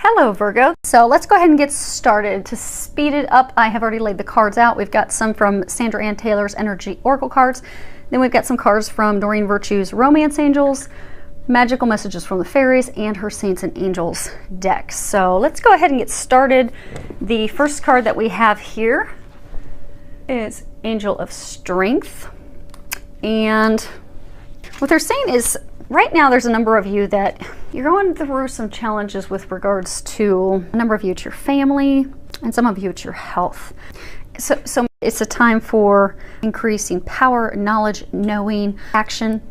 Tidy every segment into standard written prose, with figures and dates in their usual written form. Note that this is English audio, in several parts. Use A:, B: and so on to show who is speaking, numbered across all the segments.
A: Hello Virgo. So let's go ahead and get started. To speed it up, I have already laid the cards out. We've got some from Sandra Ann Taylor's Energy Oracle cards. Then we've got some cards from Doreen Virtue's Romance Angels, Magical Messages from the Fairies, and her Saints and Angels deck. So let's go ahead and get started. The first card that we have here is Angel of Strength. And what they're saying is, right now there's a number of you that you're going through some challenges with regards to a number of you it's your family and some of you it's your health. So it's a time for increasing power, knowledge, knowing, action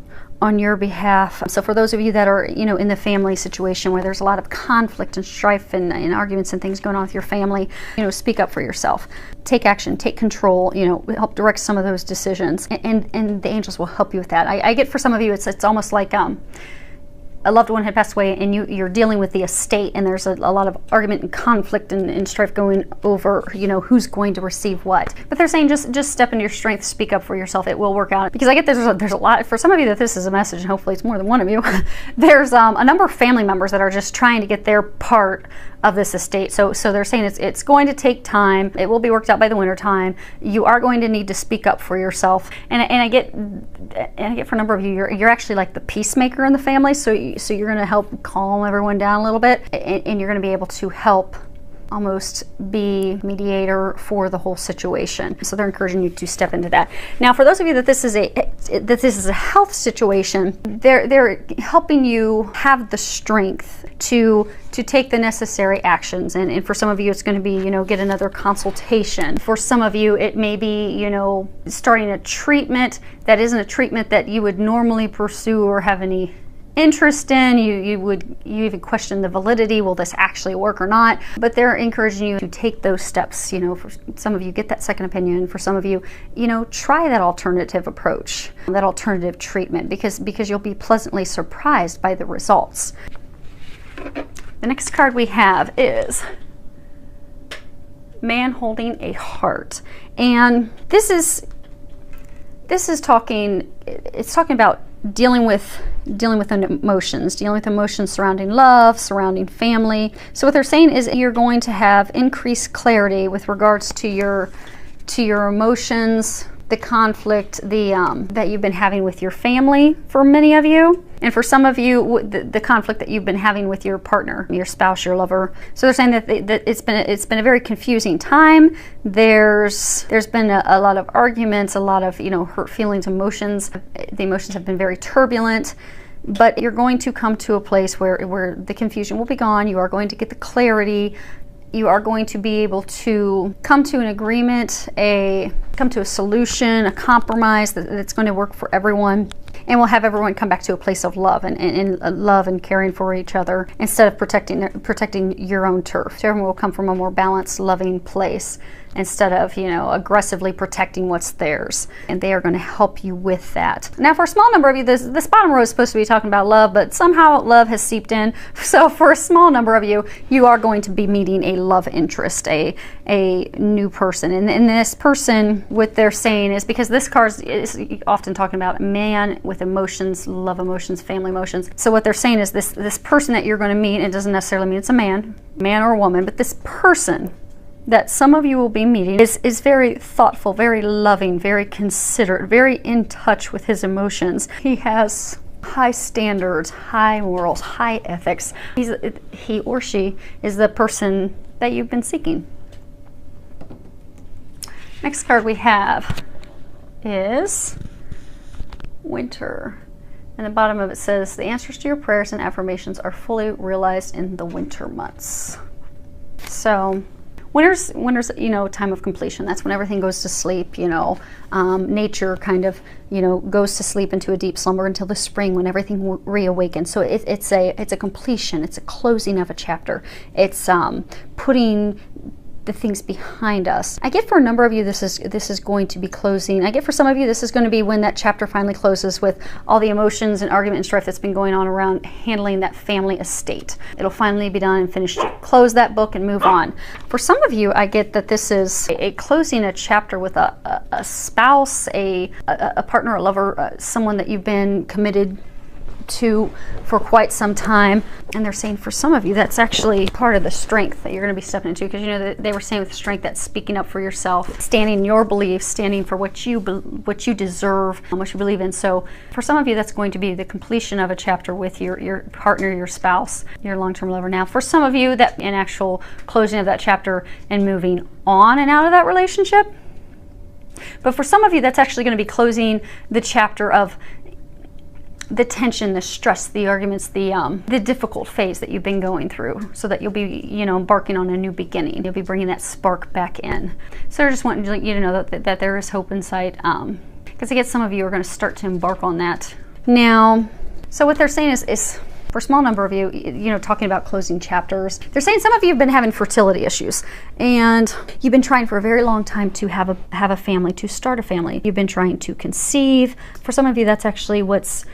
A: on your behalf. So for those of you that are, in the family situation where there's a lot of conflict and strife and arguments and things going on with your family, speak up for yourself. Take action, take control, help direct some of those decisions. And the angels will help you with that. I get for some of you, it's almost like a loved one had passed away and you're dealing with the estate, and there's a lot of argument and conflict and strife going over, who's going to receive what. But they're saying just step into your strength, speak up for yourself. It will work out. Because I get there's a lot, for some of you that this is a message, and hopefully it's more than one of you, there's a number of family members that are just trying to get their part of this estate. So they're saying it's going to take time. It will be worked out by the winter time. You are going to need to speak up for yourself. And I get for a number of you, you're actually like the peacemaker in the family. So you're going to help calm everyone down a little bit, and you're going to be able to help almost be mediator for the whole situation. So they're encouraging you to step into that. Now, for those of you that this is a health situation, they're helping you have the strength to take the necessary actions. And for some of you, it's going to be, get another consultation. For some of you, it may be, starting a treatment that isn't a treatment that you would normally pursue or have any interest in. You even question the validity. Will this actually work or not? But they're encouraging you to take those steps. For some of you, get that second opinion. For some of you, try that alternative approach, that alternative treatment, because you'll be pleasantly surprised by the results. The next card we have is Man Holding a Heart. And this is talking about dealing with emotions surrounding love, surrounding family. So what they're saying is you're going to have increased clarity with regards to your emotions, the conflict that you've been having with your family for many of you, and for some of you the conflict that you've been having with your partner, your spouse, your lover. So they're saying that it's been a very confusing time. There's been a lot of arguments, a lot of hurt feelings, emotions. The emotions have been very turbulent. But you're going to come to a place where the confusion will be gone. You are going to get the clarity. You are going to be able to come to an agreement, come to a solution, a compromise that's going to work for everyone. And we'll have everyone come back to a place of love and love and caring for each other instead of protecting your own turf. So everyone will come from a more balanced, loving place instead of, aggressively protecting what's theirs. And they are going to help you with that. Now, for a small number of you, this bottom row is supposed to be talking about love, but somehow love has seeped in. So for a small number of you, you are going to be meeting a love interest, a new person. And this person, what they're saying is, because this card is often talking about a man with emotions, love emotions, family emotions. So what they're saying is this person that you're going to meet, it doesn't necessarily mean it's a man or a woman, but this person that some of you will be meeting is very thoughtful, very loving, very considerate, very in touch with his emotions. He has high standards, high morals, high ethics. He or she is the person that you've been seeking. Next card we have is Winter. And the bottom of it says, the answers to your prayers and affirmations are fully realized in the winter months. So winter's time of completion. That's when everything goes to sleep. Nature kind of goes to sleep into a deep slumber until the spring when everything reawakens. So it's a completion. It's a closing of a chapter. It's putting the things behind us. I get for a number of you this is going to be closing. I get for some of you this is going to be when that chapter finally closes with all the emotions and argument and strife that's been going on around handling that family estate. It'll finally be done and finished. Close that book and move on. For some of you, I get that this is a closing a chapter with a spouse, a partner, a lover, someone that you've been committed to for quite some time. And they're saying for some of you, that's actually part of the strength that you're going to be stepping into, because you know they were saying with strength, that's speaking up for yourself, standing in your beliefs, standing for what you deserve and what you believe in. So for some of you, that's going to be the completion of a chapter with your partner, your spouse, your long-term lover. Now for some of you, that an actual closing of that chapter and moving on and out of that relationship. But for some of you, that's actually going to be closing the chapter of the tension, the stress, the arguments, the difficult phase that you've been going through, so that you'll be, you know, embarking on a new beginning. You'll be bringing that spark back in. So I just want you to know that there is hope in sight, because I guess some of you are going to start to embark on that now. So what they're saying is for a small number of you, you know, talking about closing chapters, they're saying some of you have been having fertility issues, and you've been trying for a very long time to have a family, to start a family. You've been trying to conceive. For some of you, that's actually what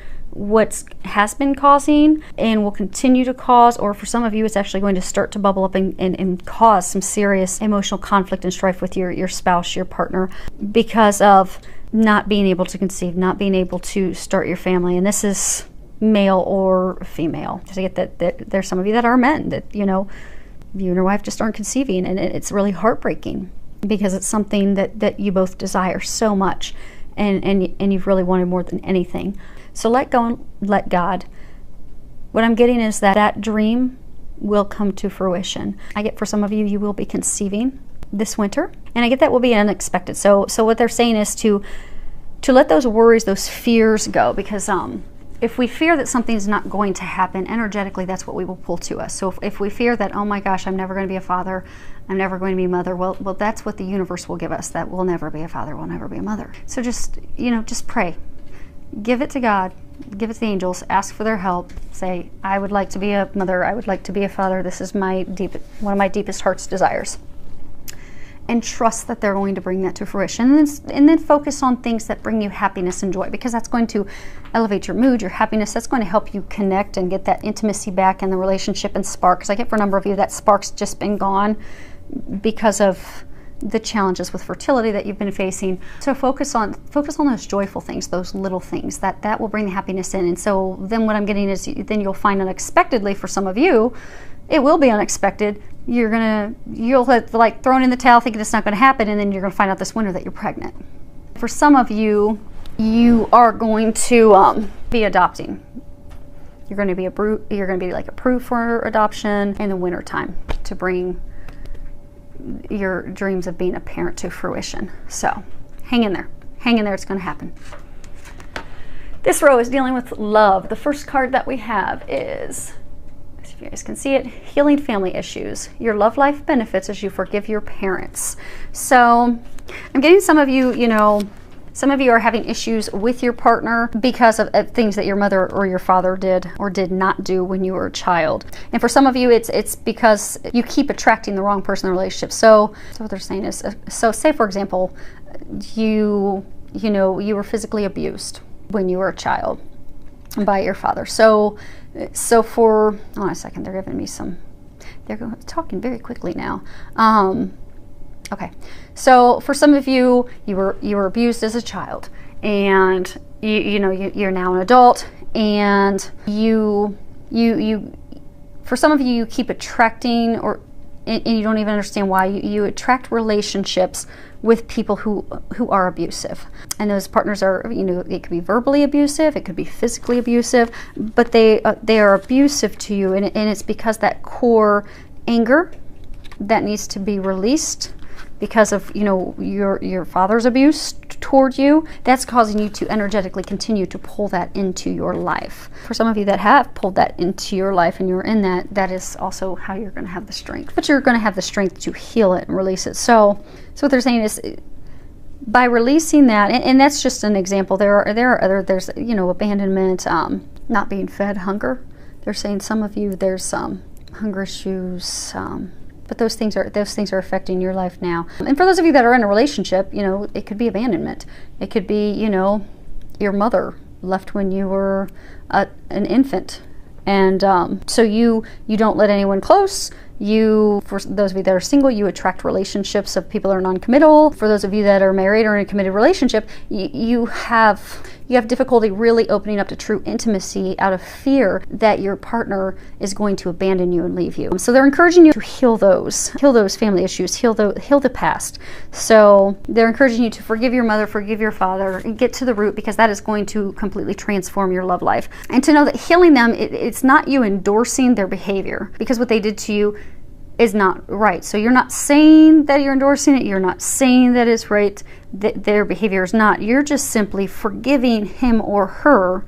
A: has been causing and will continue to cause, or for some of you, it's actually going to start to bubble up and cause some serious emotional conflict and strife with your spouse, your partner, because of not being able to conceive, not being able to start your family. And this is male or female. I get that there's some of you that are men, that, you know, you and your wife just aren't conceiving, and it's really heartbreaking, because it's something that you both desire so much, and you've really wanted more than anything. So let go and let God. What I'm getting is that dream will come to fruition. I get for some of you, you will be conceiving this winter, and I get that will be unexpected. So what they're saying is to let those worries, those fears go, because if we fear that something's not going to happen, energetically, that's what we will pull to us. So if we fear that, oh my gosh, I'm never going to be a father, I'm never going to be a mother, well, that's what the universe will give us, that we'll never be a father, we'll never be a mother. So just, you know, just pray. Give it to God, give it to the angels, ask for their help. Say, I would like to be a mother, I would like to be a father. This is one of my deepest heart's desires. And trust that they're going to bring that to fruition. And then focus on things that bring you happiness and joy, because that's going to elevate your mood, your happiness. That's going to help you connect and get that intimacy back in the relationship and spark. Because I get for a number of you, that spark's just been gone because of the challenges with fertility that you've been facing. So focus on those joyful things, those little things that will bring the happiness in. And so then what I'm getting is then you'll find unexpectedly, for some of you, it will be unexpected. You'll have like thrown in the towel thinking it's not going to happen, and then you're going to find out this winter that you're pregnant. For some of you, you are going to be adopting. You're going to be like approved for adoption in the winter time to bring your dreams of being a parent to fruition. So hang in there, it's going to happen. This row is dealing with love. The first card that we have is, if you guys can see it, healing family issues. Your love life benefits as you forgive your parents. So I'm getting some of you, you know, some of you are having issues with your partner because of things that your mother or your father did or did not do when you were a child. And for some of you, it's because you keep attracting the wrong person in the relationship. So what they're saying is, so say for example, you were physically abused when you were a child by your father. So for, hold on a second, they're giving me some, they're talking very quickly now. Okay, so for some of you, you were abused as a child, and you're now an adult, and for some of you, you keep attracting, and you don't even understand why, you attract relationships with people who are abusive. And those partners are, it could be verbally abusive, it could be physically abusive, but they are abusive to you, and it's because that core anger that needs to be released because of your father's abuse toward you, that's causing you to energetically continue to pull that into your life. For some of you that have pulled that into your life and you're in that is also how you're going to have the strength. But you're going to have the strength to heal it and release it. So what they're saying is, by releasing that, and that's just an example. There's abandonment, not being fed, hunger. They're saying some of you there's hunger issues. But those things are affecting your life now. And for those of you that are in a relationship, it could be abandonment. It could be, your mother left when you were an infant. And so you don't let anyone close. For those of you that are single, you attract relationships of people that are non-committal. For those of you that are married or in a committed relationship, you have you have difficulty really opening up to true intimacy out of fear that your partner is going to abandon you and leave you. So they're encouraging you to heal those family issues, heal the past. So they're encouraging you to forgive your mother, forgive your father, and get to the root, because that is going to completely transform your love life. And to know that healing them, it's not you endorsing their behavior, because what they did to you is not right. So you're not saying that you're endorsing it. You're not saying that it's right, that their behavior is not. You're just simply forgiving him or her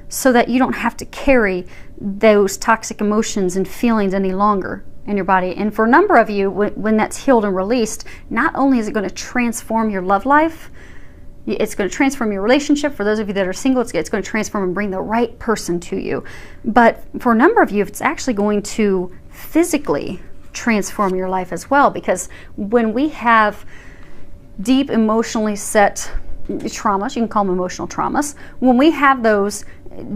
A: so that you don't have to carry those toxic emotions and feelings any longer in your body. And for a number of you, when that's healed and released, not only is it going to transform your love life, it's going to transform your relationship. For those of you that are single, it's going to transform and bring the right person to you. But for a number of you, it's actually going to physically transform your life as well, because when we have deep emotionally set traumas, you can call them emotional traumas, when we have those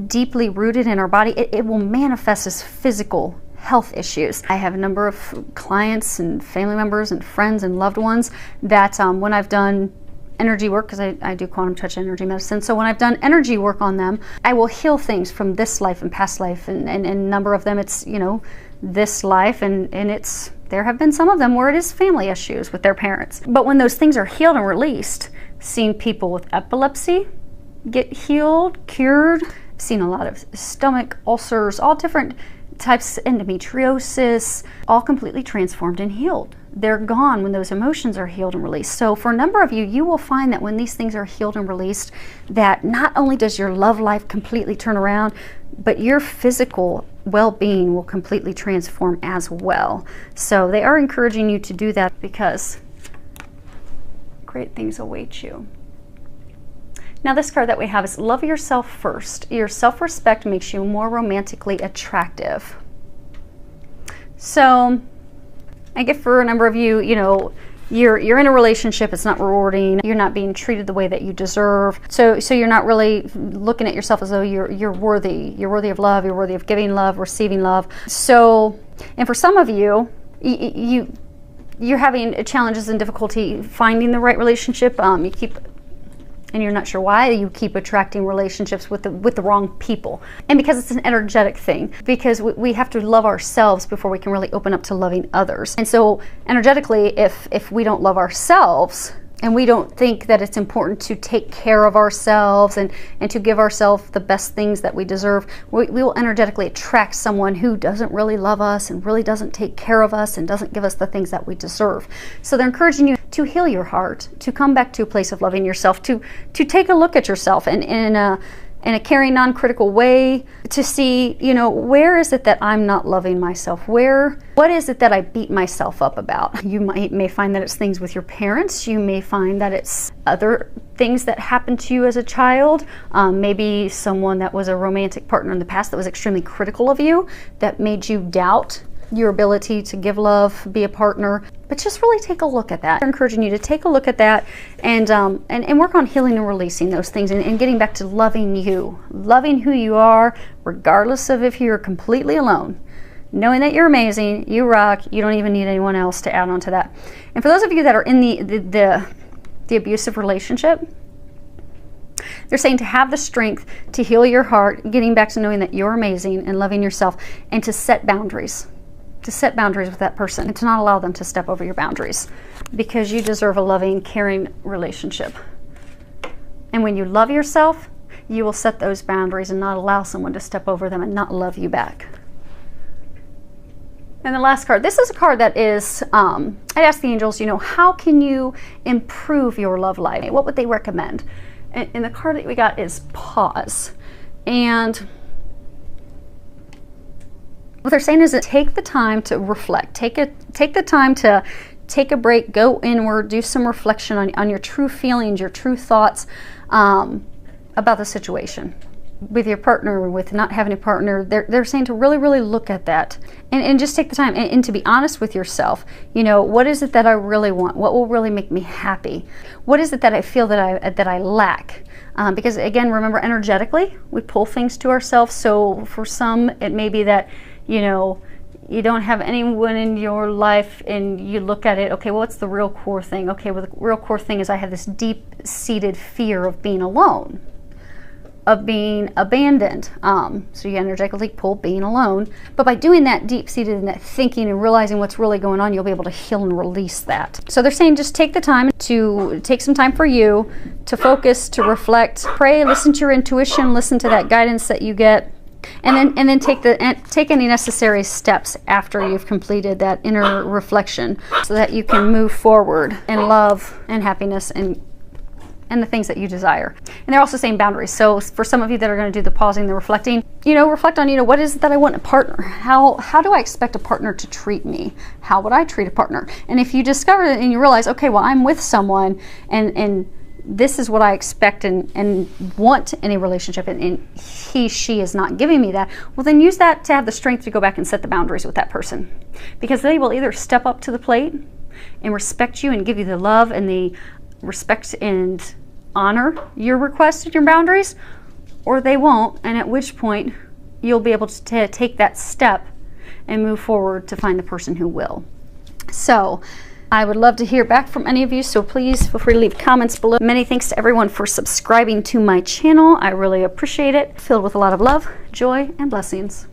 A: deeply rooted in our body, it will manifest as physical health issues. I have a number of clients and family members and friends and loved ones that when I've done energy work, because I do quantum touch energy medicine, so when I've done energy work on them, I will heal things from this life and past life, and a number of them it's, you know, this life, and there have been some of them where it is family issues with their parents. But when those things are healed and released, seeing people with epilepsy get healed, cured, seen a lot of stomach ulcers, all different types of endometriosis, all completely transformed and healed. They're gone when those emotions are healed and released. So for a number of you, you will find that when these things are healed and released, that not only does your love life completely turn around, but your physical well-being will completely transform as well. So they are encouraging you to do that, because great things await you. Now this card that we have is love yourself first. Your self-respect makes you more romantically attractive. So I get for a number of you, you know, you're in a relationship, it's not rewarding, you're not being treated the way that you deserve. So you're not really looking at yourself as though you're worthy. You're worthy of love, you're worthy of giving love, receiving love. So, and for some of you, you're having challenges and difficulty finding the right relationship. And you're not sure why you keep attracting relationships with the wrong people. And because it's an energetic thing, because we have to love ourselves before we can really open up to loving others. And so energetically, if we don't love ourselves, and we don't think that it's important to take care of ourselves and to give ourselves the best things that we deserve, we will energetically attract someone who doesn't really love us and really doesn't take care of us and doesn't give us the things that we deserve. So they're encouraging you to heal your heart, to come back to a place of loving yourself, to take a look at yourself and in a caring, non-critical way, to see, you know, where is it that I'm not loving myself? What is it that I beat myself up about? You may find that it's things with your parents. You may find that it's other things that happened to you as a child. Maybe someone that was a romantic partner in the past that was extremely critical of you, that made you doubt your ability to give love, be a partner. But just really take a look at that. I'm encouraging you to take a look at that and work on healing and releasing those things and getting back to loving you, loving who you are, regardless of if you're completely alone. Knowing that you're amazing, you rock, you don't even need anyone else to add on to that. And for those of you that are in the abusive relationship, they're saying to have the strength to heal your heart, getting back to knowing that you're amazing and loving yourself, and to set boundaries. To set boundaries with that person and to not allow them to step over your boundaries, because you deserve a loving, caring relationship. And when you love yourself, you will set those boundaries and not allow someone to step over them and not love you back. And the last card, this is a card that is, I asked the angels, you know, how can you improve your love life? What would they recommend? And the card that we got is pause. And what they're saying is that take the time to reflect. Take the time to take a break, go inward, do some reflection on your true feelings, your true thoughts about the situation. With your partner, with not having a partner, they're saying to really, really look at that and just take the time and to be honest with yourself. You know, what is it that I really want? What will really make me happy? What is it that I feel that I lack? Because again, remember, energetically, we pull things to ourselves. So for some, it may be that, you know, you don't have anyone in your life and you look at it, okay, well, what's the real core thing? Okay, well, the real core thing is I have this deep-seated fear of being alone. of being abandoned. So you energetically pull being alone. But by doing that deep-seated and that thinking and realizing what's really going on, you'll be able to heal and release that. So they're saying just take the time to take some time for you, to focus, to reflect, pray, listen to your intuition, listen to that guidance that you get. And then take any necessary steps after you've completed that inner reflection, so that you can move forward in love and happiness and the things that you desire. And they're also saying boundaries. So for some of you that are going to do the pausing, the reflecting, reflect on, what is it that I want in a partner? How do I expect a partner to treat me? How would I treat a partner? And if you discover it and you realize, okay, well, I'm with someone and this is what I expect and want in a relationship, and she is not giving me that, well, then use that to have the strength to go back and set the boundaries with that person. Because they will either step up to the plate and respect you and give you the love and the respect and honor your requests and your boundaries, or they won't, and at which point you'll be able to take that step and move forward to find the person who will. So I would love to hear back from any of you, so please feel free to leave comments below. Many thanks to everyone for subscribing to my channel. I really appreciate it. Filled with a lot of love, joy, and blessings.